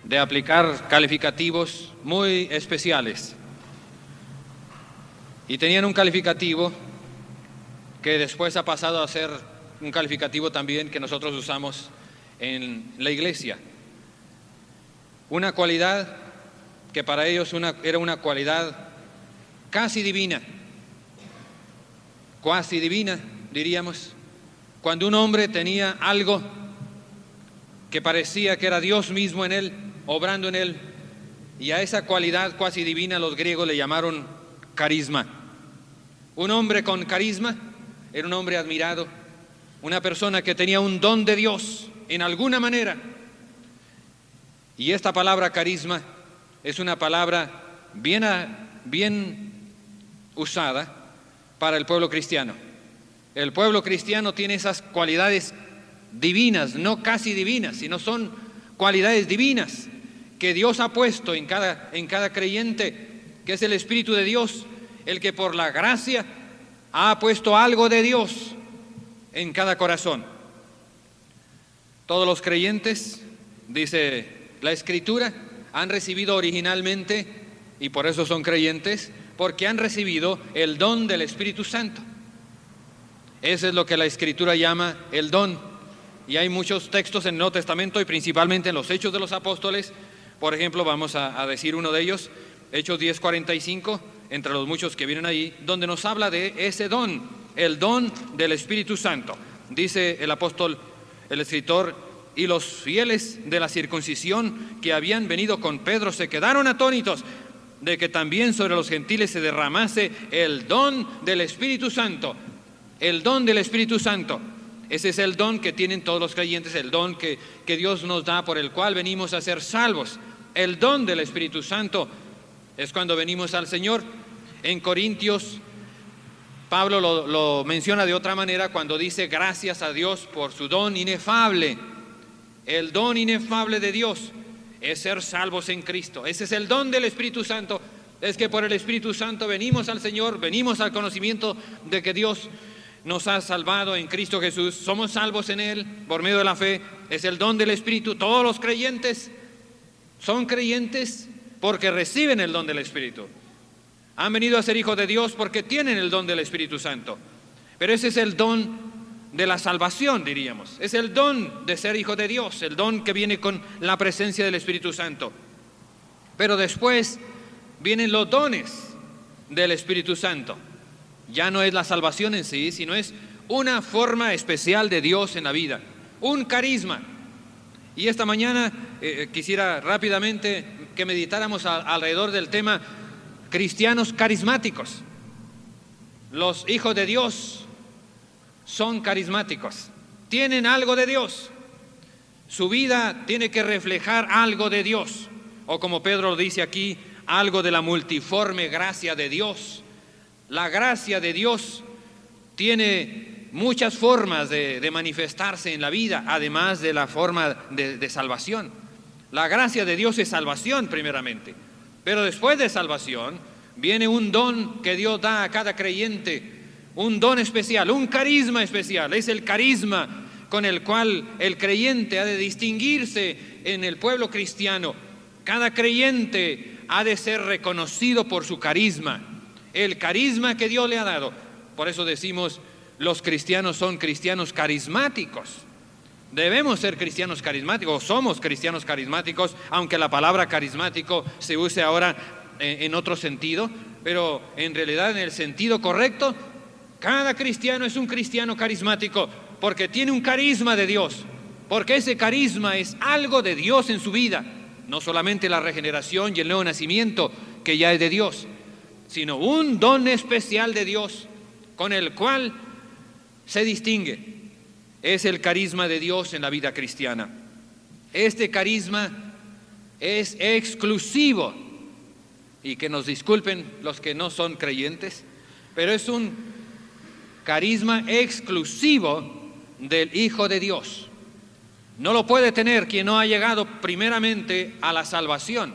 de aplicar calificativos muy especiales. Y tenían un calificativo que después ha pasado a ser un calificativo también que nosotros usamos en la iglesia. Una cualidad que para ellos era una cualidad casi divina, cuasi divina, diríamos, cuando un hombre tenía algo que parecía que era Dios mismo en él, obrando en él, y a esa cualidad cuasi divina los griegos le llamaron carisma. Un hombre con carisma era un hombre admirado, una persona que tenía un don de Dios en alguna manera. Y esta palabra carisma es una palabra bien usada para el pueblo cristiano. El pueblo cristiano tiene esas cualidades divinas, no casi divinas, sino son cualidades divinas que Dios ha puesto en cada creyente, que es el Espíritu de Dios, el que por la gracia ha puesto algo de Dios en cada corazón. Todos los creyentes, dice la Escritura, han recibido originalmente, y por eso son creyentes, porque han recibido el don del Espíritu Santo. Eso es lo que la Escritura llama el don. Y hay muchos textos en el Nuevo Testamento y principalmente en los Hechos de los Apóstoles. Por ejemplo, vamos a decir uno de ellos, Hechos 10:45, entre los muchos que vienen ahí, donde nos habla de ese don, el don del Espíritu Santo. Dice el apóstol, el escritor: y los fieles de la circuncisión que habían venido con Pedro se quedaron atónitos de que también sobre los gentiles se derramase el don del Espíritu Santo. El don del Espíritu Santo. Ese es el don que tienen todos los creyentes, el don que Dios nos da, por el cual venimos a ser salvos. El don del Espíritu Santo es cuando venimos al Señor. En Corintios, Pablo lo menciona de otra manera cuando dice: gracias a Dios por su don inefable. El don inefable de Dios es ser salvos en Cristo. Ese es el don del Espíritu Santo. Es que por el Espíritu Santo venimos al Señor, venimos al conocimiento de que Dios nos ha salvado en Cristo Jesús. Somos salvos en Él por medio de la fe. Es el don del Espíritu. Todos los creyentes son creyentes porque reciben el don del Espíritu. Han venido a ser hijos de Dios porque tienen el don del Espíritu Santo. Pero ese es el don de la salvación, diríamos. Es el don de ser hijo de Dios, el don que viene con la presencia del Espíritu Santo. Pero después vienen los dones del Espíritu Santo. Ya no es la salvación en sí, sino es una forma especial de Dios en la vida, un carisma. Y esta mañana quisiera rápidamente que meditáramos alrededor del tema cristianos carismáticos. Los hijos de Dios son carismáticos, tienen algo de Dios. Su vida tiene que reflejar algo de Dios, o como Pedro lo dice aquí, algo de la multiforme gracia de Dios. La gracia de Dios tiene muchas formas de manifestarse en la vida, además de la forma de salvación. La gracia de Dios es salvación primeramente, pero después de salvación viene un don que Dios da a cada creyente, un don especial, un carisma especial. Es el carisma con el cual el creyente ha de distinguirse en el pueblo cristiano. Cada creyente ha de ser reconocido por su carisma, el carisma que Dios le ha dado. Por eso decimos, los cristianos son cristianos carismáticos. Debemos ser cristianos carismáticos, somos cristianos carismáticos, aunque la palabra carismático se use ahora en otro sentido, pero en realidad en el sentido correcto, cada cristiano es un cristiano carismático porque tiene un carisma de Dios, porque ese carisma es algo de Dios en su vida, no solamente la regeneración y el nuevo nacimiento, que ya es de Dios, sino un don especial de Dios con el cual se distingue. Es el carisma de Dios en la vida cristiana. Este carisma es exclusivo, y que nos disculpen los que no son creyentes, pero es un carisma exclusivo del Hijo de Dios. No lo puede tener quien no ha llegado primeramente a la salvación.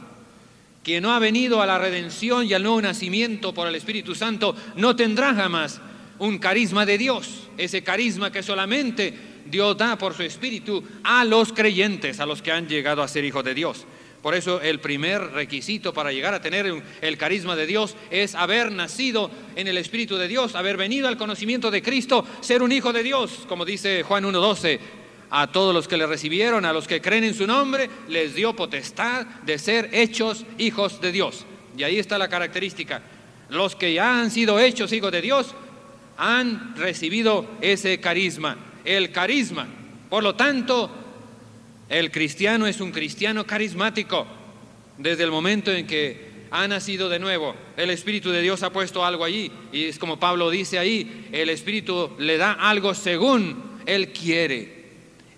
Quien no ha venido a la redención y al nuevo nacimiento por el Espíritu Santo no tendrá jamás un carisma de Dios, ese carisma que solamente Dios da por su Espíritu a los creyentes, a los que han llegado a ser hijos de Dios. Por eso el primer requisito para llegar a tener el carisma de Dios es haber nacido en el Espíritu de Dios, haber venido al conocimiento de Cristo, ser un hijo de Dios, como dice Juan 1:12. A todos los que le recibieron, a los que creen en su nombre, les dio potestad de ser hechos hijos de Dios. Y ahí está la característica. Los que ya han sido hechos hijos de Dios han recibido ese carisma, el carisma. Por lo tanto, el cristiano es un cristiano carismático desde el momento en que ha nacido de nuevo. El Espíritu de Dios ha puesto algo allí, y es como Pablo dice ahí, el Espíritu le da algo según Él quiere.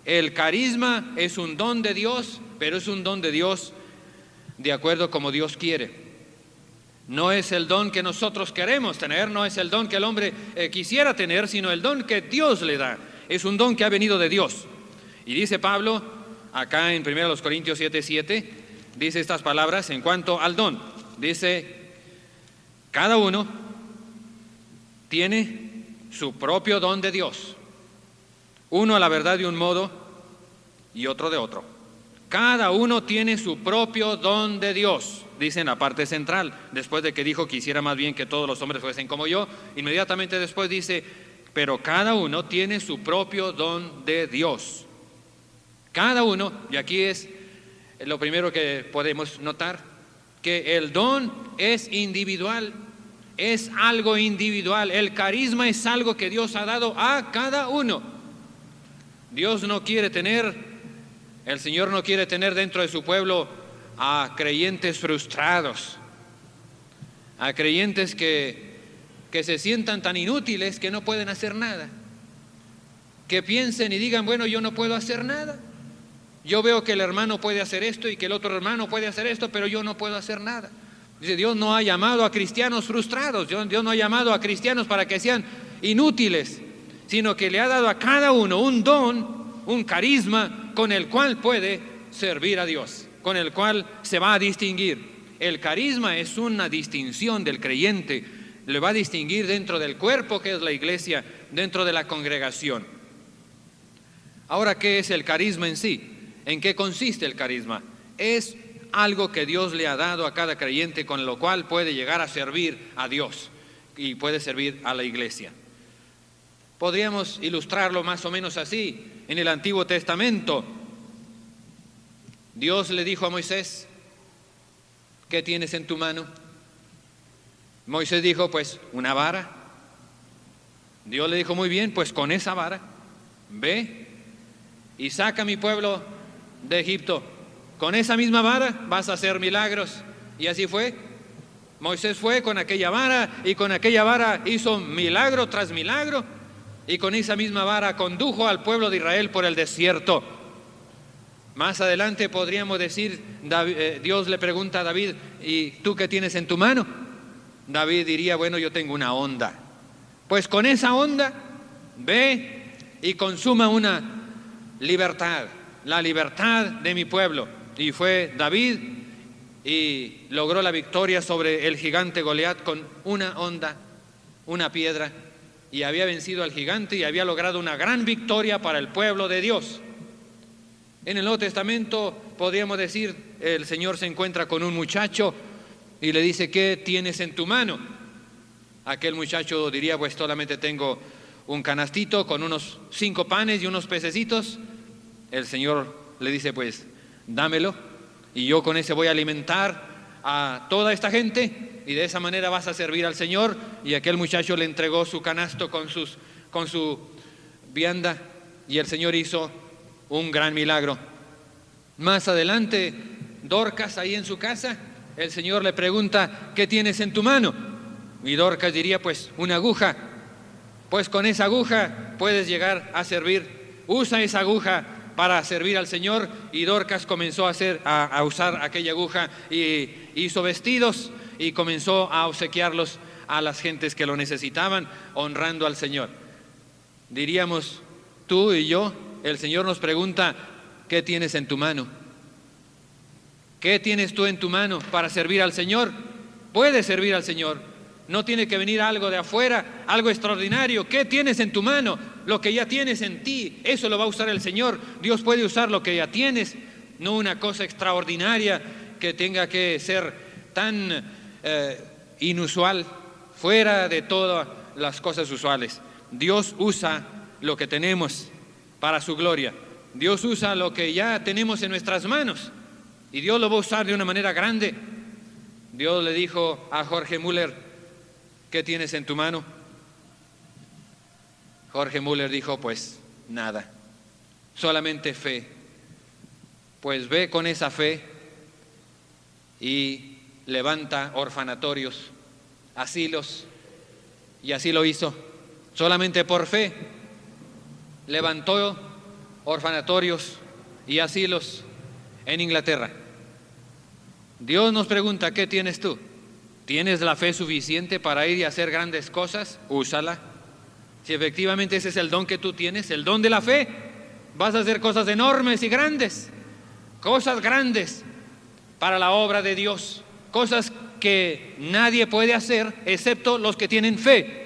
El carisma es un don de Dios, pero es un don de Dios de acuerdo como Dios quiere. No es el don que nosotros queremos tener, no es el don que el hombre quisiera tener, sino el don que Dios le da. Es un don que ha venido de Dios. Y dice Pablo, acá en 1 Corintios 7:7, dice estas palabras en cuanto al don. Dice, cada uno tiene su propio don de Dios. Uno a la verdad de un modo y otro de otro. Cada uno tiene su propio don de Dios, dice en la parte central. Después de que dijo que quisiera más bien que todos los hombres fuesen como yo, inmediatamente después dice, pero cada uno tiene su propio don de Dios. Cada uno, y aquí es lo primero que podemos notar, que el don es individual, es algo individual. El carisma es algo que Dios ha dado a cada uno. Dios no quiere tener, el Señor no quiere tener dentro de su pueblo a creyentes frustrados, a creyentes que se sientan tan inútiles que no pueden hacer nada, que piensen y digan, bueno, yo no puedo hacer nada. Yo veo que el hermano puede hacer esto y que el otro hermano puede hacer esto, pero yo no puedo hacer nada. Dice, Dios no ha llamado a cristianos frustrados, Dios no ha llamado a cristianos para que sean inútiles, sino que le ha dado a cada uno un don, un carisma con el cual puede servir a Dios, con el cual se va a distinguir. El carisma es una distinción del creyente, le va a distinguir dentro del cuerpo que es la iglesia, dentro de la congregación. Ahora, ¿qué es el carisma en sí? ¿En qué consiste el carisma? Es algo que Dios le ha dado a cada creyente con lo cual puede llegar a servir a Dios y puede servir a la iglesia. Podríamos ilustrarlo más o menos así. En el Antiguo Testamento, Dios le dijo a Moisés, ¿qué tienes en tu mano? Moisés dijo, pues una vara. Dios le dijo, muy bien, pues con esa vara, ve y saca a mi pueblo de Egipto. Con esa misma vara vas a hacer milagros. Y así fue. Moisés fue con aquella vara y con aquella vara hizo milagro tras milagro. Y con esa misma vara condujo al pueblo de Israel por el desierto. Más adelante podríamos decir, Dios le pregunta a David, ¿y tú qué tienes en tu mano? David diría, bueno, yo tengo una honda. Pues con esa honda, ve y consuma una libertad, la libertad de mi pueblo. Y fue David y logró la victoria sobre el gigante Goliat con una honda, una piedra, y había vencido al gigante y había logrado una gran victoria para el pueblo de Dios. En el Nuevo Testamento podríamos decir, el Señor se encuentra con un muchacho y le dice, ¿qué tienes en tu mano? Aquel muchacho diría, pues solamente tengo un canastito con unos 5 panes y unos pececitos. El Señor le dice, pues dámelo y yo con ese voy a alimentar a toda esta gente y de esa manera vas a servir al Señor. Y aquel muchacho le entregó su canasto con su vianda y el Señor hizo un gran milagro. Más adelante, Dorcas ahí en su casa, el Señor le pregunta, ¿qué tienes en tu mano? Y Dorcas diría, pues una aguja. Pues con esa aguja puedes llegar a servir. Usa esa aguja para servir al Señor. Y Dorcas comenzó a usar aquella aguja y hizo vestidos y comenzó a obsequiarlos a las gentes que lo necesitaban, honrando al Señor. Diríamos, tú y yo, el Señor nos pregunta, ¿qué tienes en tu mano? ¿Qué tienes tú en tu mano para servir al Señor? Puedes servir al Señor. No tiene que venir algo de afuera, algo extraordinario. ¿Qué tienes en tu mano? Lo que ya tienes en ti, eso lo va a usar el Señor. Dios puede usar lo que ya tienes. no una cosa extraordinaria que tenga que ser tan inusual, fuera de todas las cosas usuales. Dios usa lo que tenemos para su gloria. Dios usa lo que ya tenemos en nuestras manos y Dios lo va a usar de una manera grande. Dios le dijo a Jorge Müller: ¿qué tienes en tu mano? Jorge Müller dijo: pues nada, solamente fe. Pues ve con esa fe y levanta orfanatorios, asilos, y así lo hizo. Solamente por fe levantó orfanatorios y asilos en Inglaterra. Dios nos pregunta: ¿qué tienes tú? ¿Tienes la fe suficiente para ir y hacer grandes cosas? Úsala. Si efectivamente ese es el don que tú tienes, el don de la fe, vas a hacer cosas enormes y grandes, cosas grandes para la obra de Dios, cosas que nadie puede hacer excepto los que tienen fe.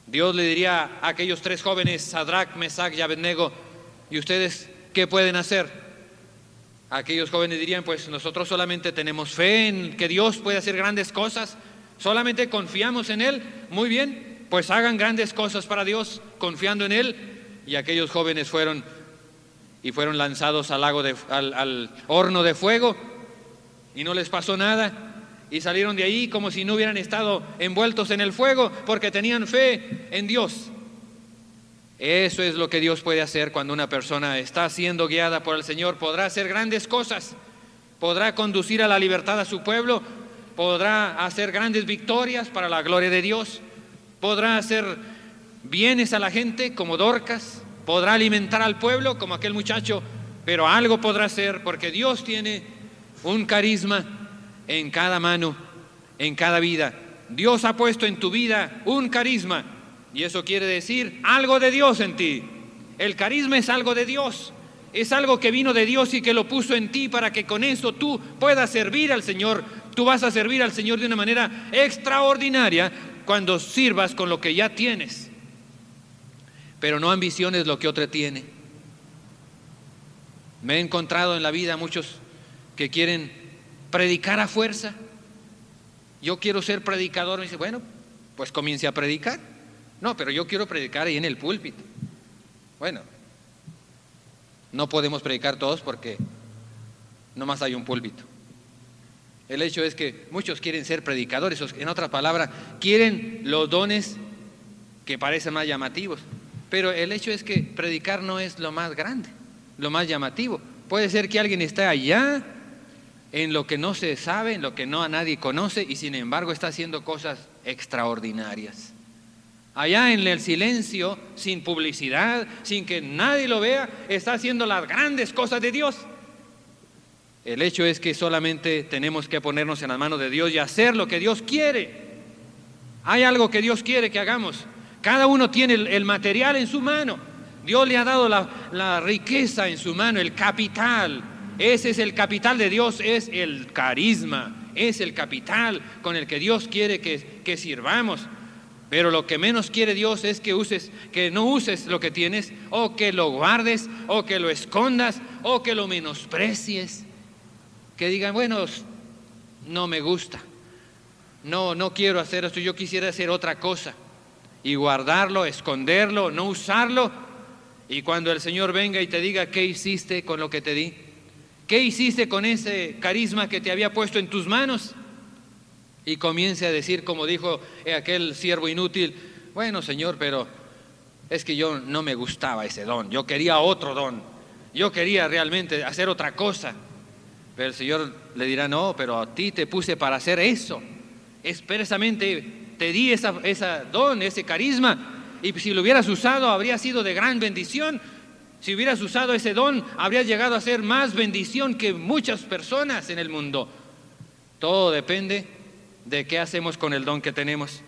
Dios le diría a aquellos 3 jóvenes, Sadrach, Mesach y Abednego: ¿y ustedes qué pueden hacer? Aquellos jóvenes dirían: pues nosotros solamente tenemos fe en que Dios puede hacer grandes cosas, solamente confiamos en Él. Muy bien, pues hagan grandes cosas para Dios confiando en Él. Y aquellos jóvenes fueron lanzados al horno de fuego y no les pasó nada. Y salieron de ahí como si no hubieran estado envueltos en el fuego, porque tenían fe en Dios. Eso es lo que Dios puede hacer cuando una persona está siendo guiada por el Señor. Podrá hacer grandes cosas, podrá conducir a la libertad a su pueblo, podrá hacer grandes victorias para la gloria de Dios, podrá hacer bienes a la gente como Dorcas, podrá alimentar al pueblo como aquel muchacho, pero algo podrá hacer, porque Dios tiene un carisma en cada mano, en cada vida. Dios ha puesto en tu vida un carisma, y eso quiere decir algo de Dios en ti. El carisma es algo de Dios, es algo que vino de Dios y que lo puso en ti para que con eso tú puedas servir al Señor. Tú vas a servir al Señor de una manera extraordinaria cuando sirvas con lo que ya tienes, pero no ambiciones lo que otro tiene. Me he encontrado en la vida muchos que quieren predicar a fuerza. Yo quiero ser predicador. Me dice: bueno, pues comience a predicar. No, pero yo quiero predicar ahí en el púlpito. Bueno, no podemos predicar todos porque nomás hay un púlpito. El hecho es que muchos quieren ser predicadores, en otra palabra, quieren los dones que parecen más llamativos. Pero el hecho es que predicar no es lo más grande, lo más llamativo. Puede ser que alguien esté allá en lo que no se sabe, en lo que no a nadie conoce, y sin embargo está haciendo cosas extraordinarias. Allá en el silencio, sin publicidad, sin que nadie lo vea, está haciendo las grandes cosas de Dios. El hecho es que solamente tenemos que ponernos en las manos de Dios y hacer lo que Dios quiere. Hay algo que Dios quiere que hagamos. Cada uno tiene el material en su mano. Dios le ha dado la riqueza en su mano, el capital. Ese es el capital de Dios, es el carisma, es el capital con el que Dios quiere que sirvamos. Pero lo que menos quiere Dios es que no uses lo que tienes, o que lo guardes, o que lo escondas, o que lo menosprecies. Que digan: bueno, no me gusta, no quiero hacer esto, yo quisiera hacer otra cosa. Y guardarlo, esconderlo, no usarlo. Y cuando el Señor venga y te diga: ¿qué hiciste con lo que te di? ¿Qué hiciste con ese carisma que te había puesto en tus manos? Y comience a decir, como dijo aquel siervo inútil: bueno, Señor, pero es que yo no me gustaba ese don, yo quería otro don, yo quería realmente hacer otra cosa. Pero el Señor le dirá: no, pero a ti te puse para hacer eso, expresamente te di esa don, ese carisma, y si lo hubieras usado habría sido de gran bendición. Si hubieras usado ese don, habrías llegado a ser más bendición que muchas personas en el mundo. Todo depende de qué hacemos con el don que tenemos.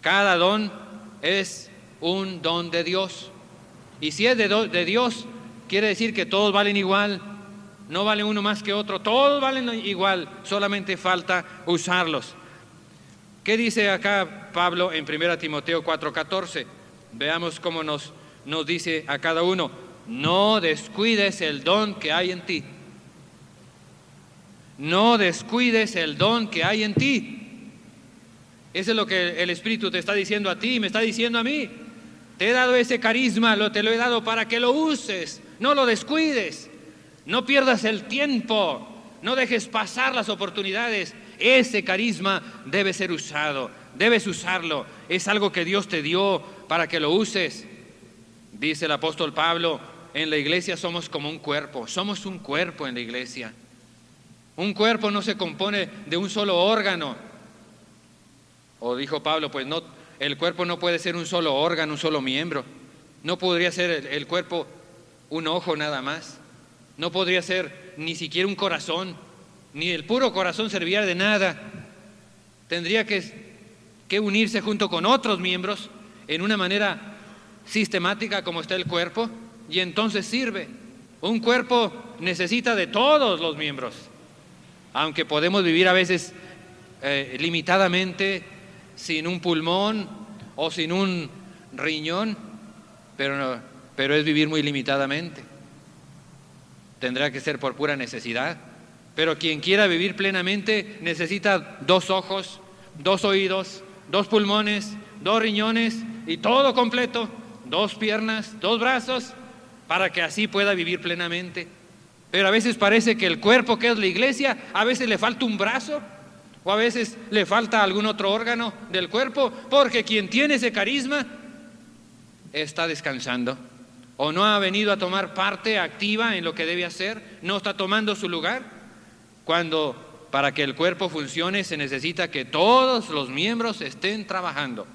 Cada don es un don de Dios, y si es de Dios, quiere decir que todos valen igual. No vale uno más que otro, todos valen igual, solamente falta usarlos. ¿Qué dice acá Pablo en 1 Timoteo 4:14? Veamos cómo nos dice a cada uno. no descuides el don que hay en ti. No descuides el don que hay en ti. Eso es lo que el Espíritu te está diciendo a ti y me está diciendo a mí. Te he dado ese carisma, te lo he dado para que lo uses, no lo descuides, no pierdas el tiempo, no dejes pasar las oportunidades. Ese carisma debe ser usado, debes usarlo, es algo que Dios te dio para que lo uses. Dice el apóstol Pablo, en la iglesia somos como un cuerpo en la iglesia. Un cuerpo no se compone de un solo órgano. O dijo Pablo, pues no, el cuerpo no puede ser un solo órgano, un solo miembro. No podría ser el cuerpo un ojo nada más. No podría ser ni siquiera un corazón. Ni el puro corazón serviría de nada. Tendría que unirse junto con otros miembros en una manera sistemática como está el cuerpo, y entonces sirve. Un cuerpo necesita de todos los miembros. Aunque podemos vivir a veces limitadamente, sin un pulmón o sin un riñón, pero es vivir muy limitadamente. Tendrá que ser por pura necesidad. Pero quien quiera vivir plenamente necesita 2 ojos, 2 oídos, 2 pulmones, 2 riñones y todo completo, 2 piernas, 2 brazos, para que así pueda vivir plenamente. Pero a veces parece que el cuerpo que es la iglesia, a veces le falta un brazo, o a veces le falta algún otro órgano del cuerpo, porque quien tiene ese carisma está descansando, o no ha venido a tomar parte activa en lo que debe hacer, no está tomando su lugar, cuando para que el cuerpo funcione se necesita que todos los miembros estén trabajando.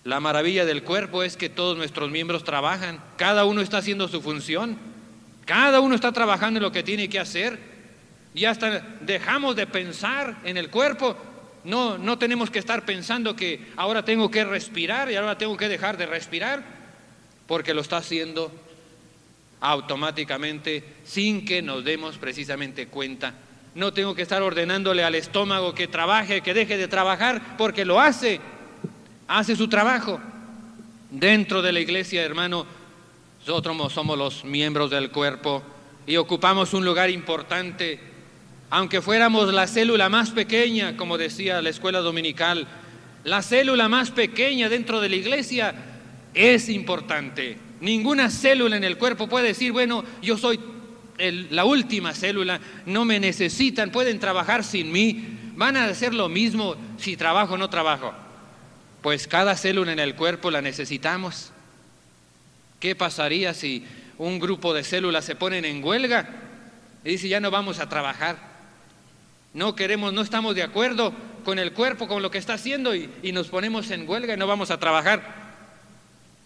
La maravilla del cuerpo es que todos nuestros miembros trabajan, cada uno está haciendo su función. Cada uno está trabajando en lo que tiene que hacer y hasta dejamos de pensar en el cuerpo. No tenemos que estar pensando que ahora tengo que respirar y ahora tengo que dejar de respirar, porque lo está haciendo automáticamente sin que nos demos precisamente cuenta. No tengo que estar ordenándole al estómago que trabaje, que deje de trabajar, porque lo hace su trabajo. Dentro de la iglesia, hermano, nosotros somos los miembros del cuerpo y ocupamos un lugar importante. Aunque fuéramos la célula más pequeña, como decía la escuela dominical, la célula más pequeña dentro de la iglesia es importante. Ninguna célula en el cuerpo puede decir, bueno, yo soy la última célula, no me necesitan, pueden trabajar sin mí, van a hacer lo mismo si trabajo o no trabajo. Pues cada célula en el cuerpo la necesitamos. ¿Qué pasaría si un grupo de células se ponen en huelga y dice ya no vamos a trabajar? No estamos de acuerdo con el cuerpo, con lo que está haciendo y nos ponemos en huelga y no vamos a trabajar.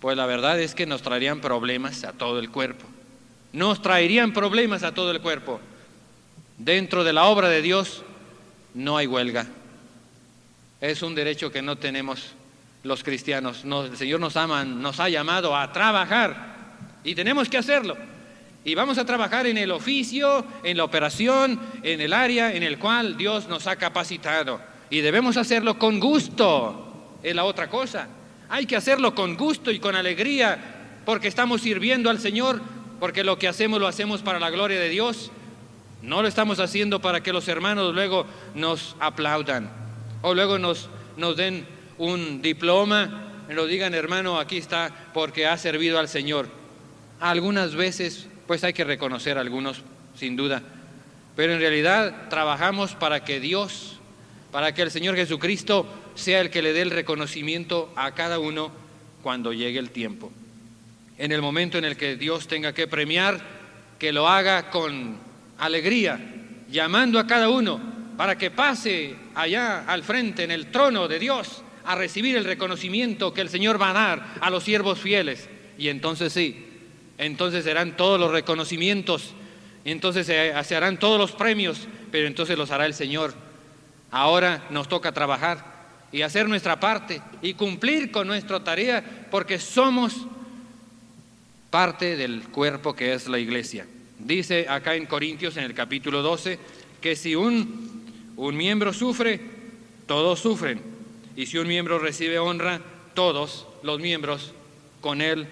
Pues la verdad es que nos traerían problemas a todo el cuerpo. Nos traerían problemas a todo el cuerpo. Dentro de la obra de Dios no hay huelga. Es un derecho que no tenemos los cristianos. El Señor nos ha llamado a trabajar y tenemos que hacerlo. Y vamos a trabajar en el oficio, en la operación, en el área en el cual Dios nos ha capacitado. Y debemos hacerlo con gusto, es la otra cosa. Hay que hacerlo con gusto y con alegría, porque estamos sirviendo al Señor, porque lo que hacemos lo hacemos para la gloria de Dios. No lo estamos haciendo para que los hermanos luego nos aplaudan o luego nos den un diploma, nos digan, hermano, aquí está porque ha servido al Señor. Algunas veces pues hay que reconocer a algunos, sin duda, pero en realidad trabajamos para que Dios, para que el Señor Jesucristo sea el que le dé el reconocimiento a cada uno cuando llegue el tiempo. En el momento en el que Dios tenga que premiar, que lo haga con alegría, llamando a cada uno para que pase allá al frente en el trono de Dios a recibir el reconocimiento que el Señor va a dar a los siervos fieles. Y entonces sí, entonces serán todos los reconocimientos, y entonces se harán todos los premios, pero entonces los hará el Señor. Ahora nos toca trabajar y hacer nuestra parte y cumplir con nuestra tarea, porque somos parte del cuerpo que es la iglesia. Dice acá en Corintios, en el capítulo 12, que si un miembro sufre, todos sufren. Y si un miembro recibe honra, todos los miembros con él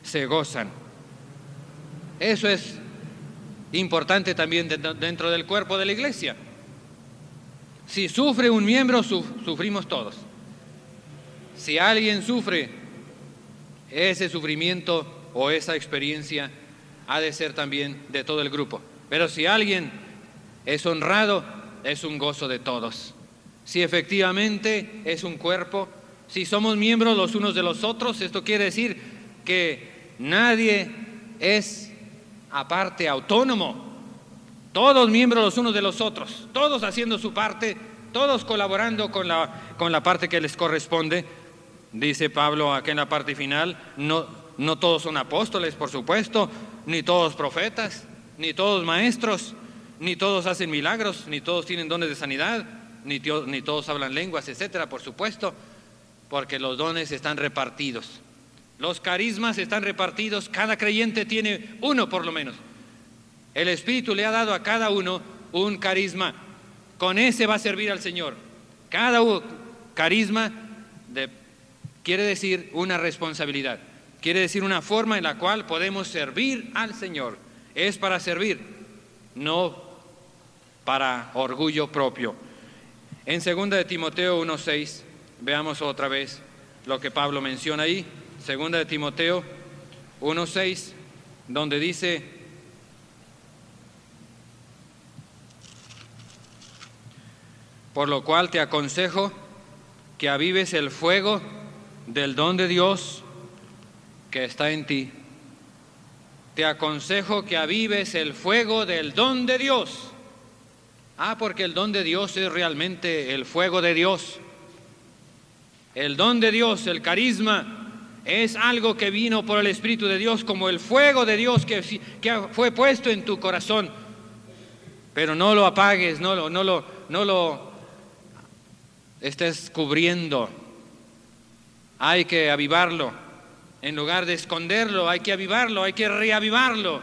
se gozan. Eso es importante también dentro del cuerpo de la iglesia. Si sufre un miembro, sufrimos todos. Si alguien sufre, ese sufrimiento o esa experiencia ha de ser también de todo el grupo. Pero si alguien es honrado, es un gozo de todos. Si efectivamente es un cuerpo, si somos miembros los unos de los otros, esto quiere decir que nadie es aparte autónomo. Todos miembros los unos de los otros, todos haciendo su parte, todos colaborando con la parte que les corresponde. Dice Pablo aquí en la parte final, no todos son apóstoles, por supuesto, ni todos profetas, ni todos maestros, ni todos hacen milagros, ni todos tienen dones de sanidad, ni todos hablan lenguas, etcétera, por supuesto, porque los dones están repartidos. Los carismas están repartidos, cada creyente tiene uno por lo menos. El Espíritu le ha dado a cada uno un carisma. Con ese va a servir al Señor. Cada carisma quiere decir una responsabilidad. Quiere decir una forma en la cual podemos servir al Señor. Es para servir, no para orgullo propio. En 2 de Timoteo 1:6, veamos otra vez lo que Pablo menciona ahí. 2 de Timoteo 1:6, donde dice: por lo cual te aconsejo que avives el fuego del don de Dios que está en ti. Te aconsejo que avives el fuego del don de Dios. Porque el don de Dios es realmente el fuego de Dios. El don de Dios, el carisma, es algo que vino por el Espíritu de Dios, como el fuego de Dios que fue puesto en tu corazón. Pero no lo apagues, no lo estés cubriendo. Hay que avivarlo. En lugar de esconderlo, hay que avivarlo, hay que reavivarlo.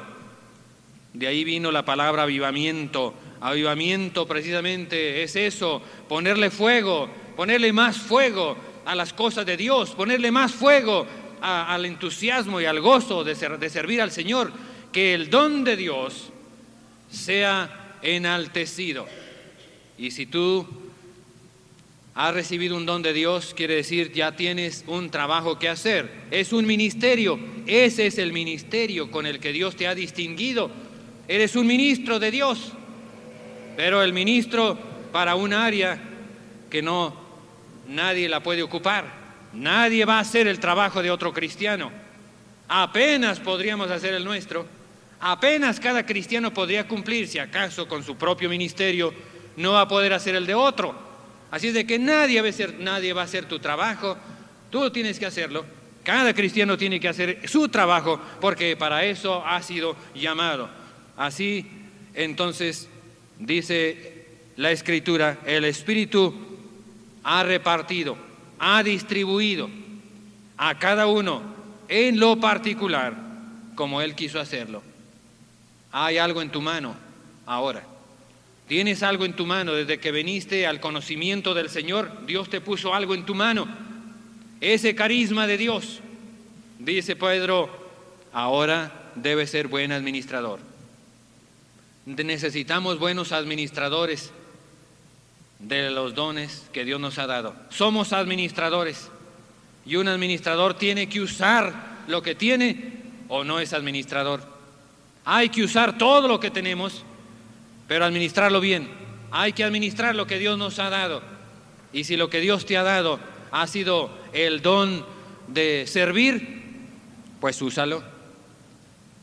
De ahí vino la palabra avivamiento. Avivamiento precisamente es eso, ponerle fuego, ponerle más fuego a las cosas de Dios, ponerle más fuego al entusiasmo y al gozo de servir al Señor, que el don de Dios sea enaltecido. Y si tú has recibido un don de Dios, quiere decir ya tienes un trabajo que hacer. Es un ministerio, ese es el ministerio con el que Dios te ha distinguido. Eres un ministro de Dios, pero el ministro para un área que nadie la puede ocupar. Nadie va a hacer el trabajo de otro cristiano. Apenas podríamos hacer el nuestro. Apenas cada cristiano podría cumplir, si acaso con su propio ministerio, no va a poder hacer el de otro. Así es de que nadie va a hacer tu trabajo, tú tienes que hacerlo. Cada cristiano tiene que hacer su trabajo porque para eso ha sido llamado. Así, entonces, dice la Escritura, el Espíritu ha repartido, ha distribuido a cada uno en lo particular como Él quiso hacerlo. Hay algo en tu mano ahora. Tienes algo en tu mano desde que viniste al conocimiento del Señor. Dios te puso algo en tu mano. Ese carisma de Dios, dice Pedro, ahora debe ser buen administrador. Necesitamos buenos administradores de los dones que Dios nos ha dado. Somos administradores y un administrador tiene que usar lo que tiene o no es administrador. Hay que usar todo lo que tenemos, pero administrarlo bien. Hay que administrar lo que Dios nos ha dado. Y si lo que Dios te ha dado ha sido el don de servir, pues úsalo.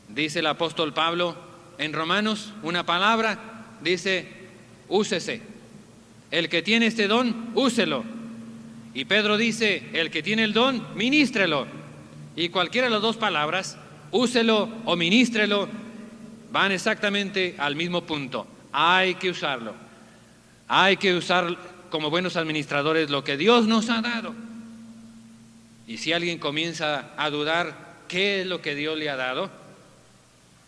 Dice el apóstol Pablo en Romanos una palabra, dice, úsese. El que tiene este don, úselo. Y Pedro dice, el que tiene el don, ministrelo. Y cualquiera de las dos palabras, úselo o ministrelo, van exactamente al mismo punto. Hay que usarlo. Hay que usar como buenos administradores lo que Dios nos ha dado. Y si alguien comienza a dudar qué es lo que Dios le ha dado,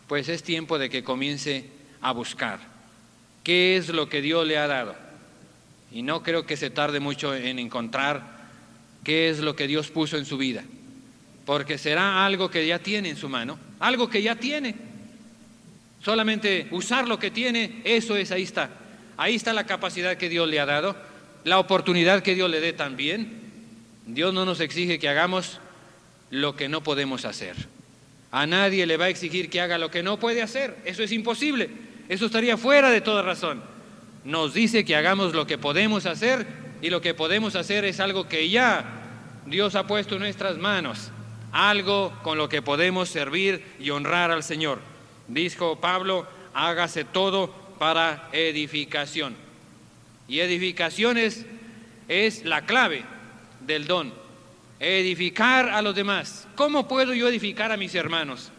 pues es tiempo de que comience a buscar qué es lo que Dios le ha dado. Y no creo que se tarde mucho en encontrar qué es lo que Dios puso en su vida, porque será algo que ya tiene en su mano, algo que ya tiene. Solamente usar lo que tiene, eso es, ahí está. Ahí está la capacidad que Dios le ha dado, la oportunidad que Dios le dé también. Dios no nos exige que hagamos lo que no podemos hacer. A nadie le va a exigir que haga lo que no puede hacer. Eso es imposible. Eso estaría fuera de toda razón. Nos dice que hagamos lo que podemos hacer, y lo que podemos hacer es algo que ya Dios ha puesto en nuestras manos, algo con lo que podemos servir y honrar al Señor. Dijo Pablo, hágase todo para edificación. Y edificación es la clave del don. Edificar a los demás. ¿Cómo puedo yo edificar a mis hermanos?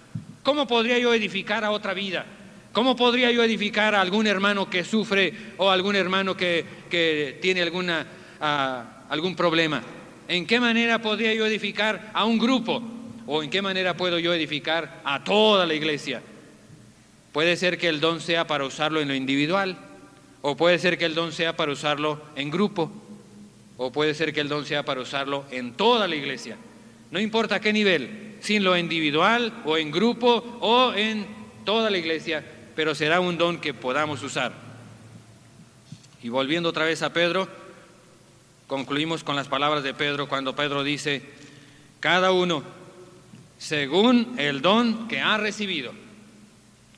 ¿Cómo podría yo edificar a otra vida? ¿Cómo podría yo edificar a algún hermano que sufre o algún hermano que tiene algún problema? ¿En qué manera podría yo edificar a un grupo? ¿O en qué manera puedo yo edificar a toda la iglesia? Puede ser que el don sea para usarlo en lo individual, o puede ser que el don sea para usarlo en grupo, o puede ser que el don sea para usarlo en toda la iglesia. No importa qué nivel, si en lo individual o en grupo o en toda la iglesia, pero será un don que podamos usar. Y volviendo otra vez a Pedro, concluimos con las palabras de Pedro cuando Pedro dice, cada uno según el don que ha recibido.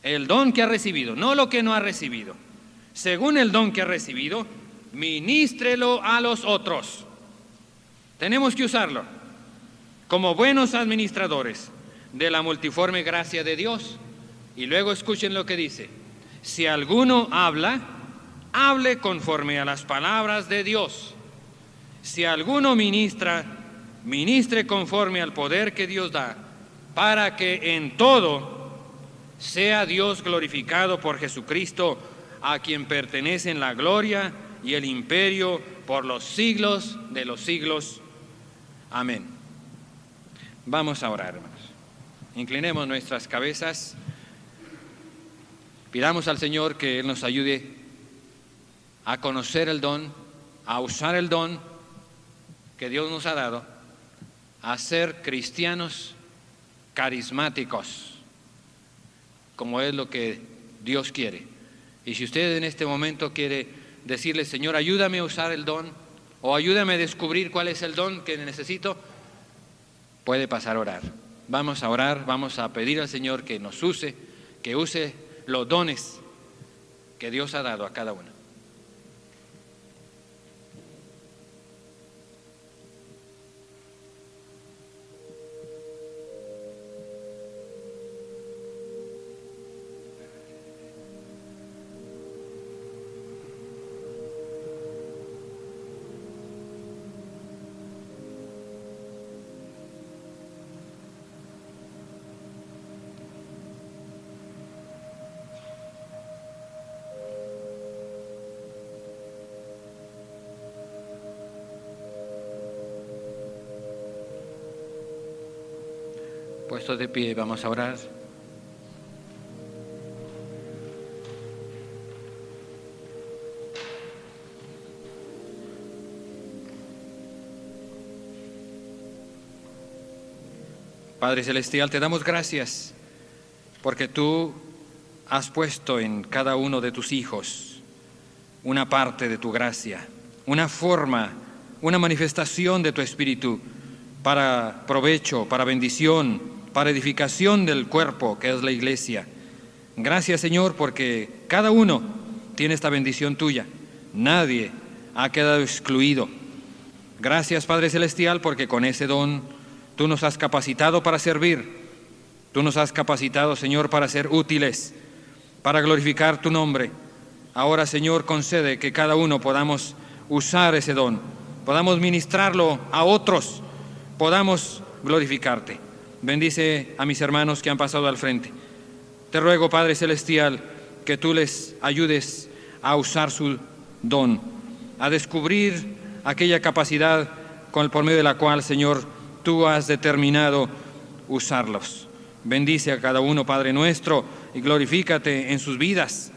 El don que ha recibido, no lo que no ha recibido. Según el don que ha recibido, ministrelo a los otros. Tenemos que usarlo como buenos administradores de la multiforme gracia de Dios. Y luego escuchen lo que dice: si alguno habla, hable conforme a las palabras de Dios. Si alguno ministra, ministre conforme al poder que Dios da, para que en todo sea Dios glorificado por Jesucristo, a quien pertenecen la gloria y el imperio por los siglos de los siglos. Amén. Vamos a orar, hermanos. Inclinemos nuestras cabezas. Pidamos al Señor que Él nos ayude a conocer el don, a usar el don que Dios nos ha dado, a ser cristianos carismáticos, como es lo que Dios quiere. Y si usted en este momento quiere decirle, Señor, ayúdame a usar el don, o ayúdame a descubrir cuál es el don que necesito, puede pasar a orar. Vamos a orar, vamos a pedir al Señor que nos use, que use los dones que Dios ha dado a cada uno. Puestos de pie, vamos a orar. Padre Celestial, te damos gracias porque tú has puesto en cada uno de tus hijos una parte de tu gracia, una forma, una manifestación de tu Espíritu para provecho, para bendición, para edificación del cuerpo que es la iglesia. Gracias, Señor, porque cada uno tiene esta bendición tuya. Nadie ha quedado excluido. Gracias, Padre Celestial, porque con ese don tú nos has capacitado para servir. Tú nos has capacitado, Señor, para ser útiles, para glorificar tu nombre. Ahora, Señor, concede que cada uno podamos usar ese don, podamos ministrarlo a otros, podamos glorificarte. Bendice a mis hermanos que han pasado al frente. Te ruego, Padre Celestial, que tú les ayudes a usar su don, a descubrir aquella capacidad por medio de la cual, Señor, tú has determinado usarlos. Bendice a cada uno, Padre nuestro, y glorifícate en sus vidas,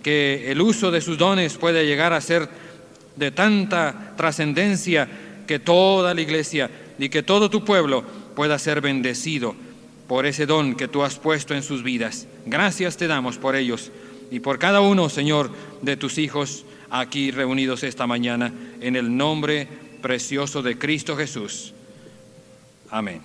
que el uso de sus dones pueda llegar a ser de tanta trascendencia que toda la iglesia y que todo tu pueblo pueda ser bendecido por ese don que tú has puesto en sus vidas. Gracias te damos por ellos y por cada uno, Señor, de tus hijos aquí reunidos esta mañana, en el nombre precioso de Cristo Jesús. Amén.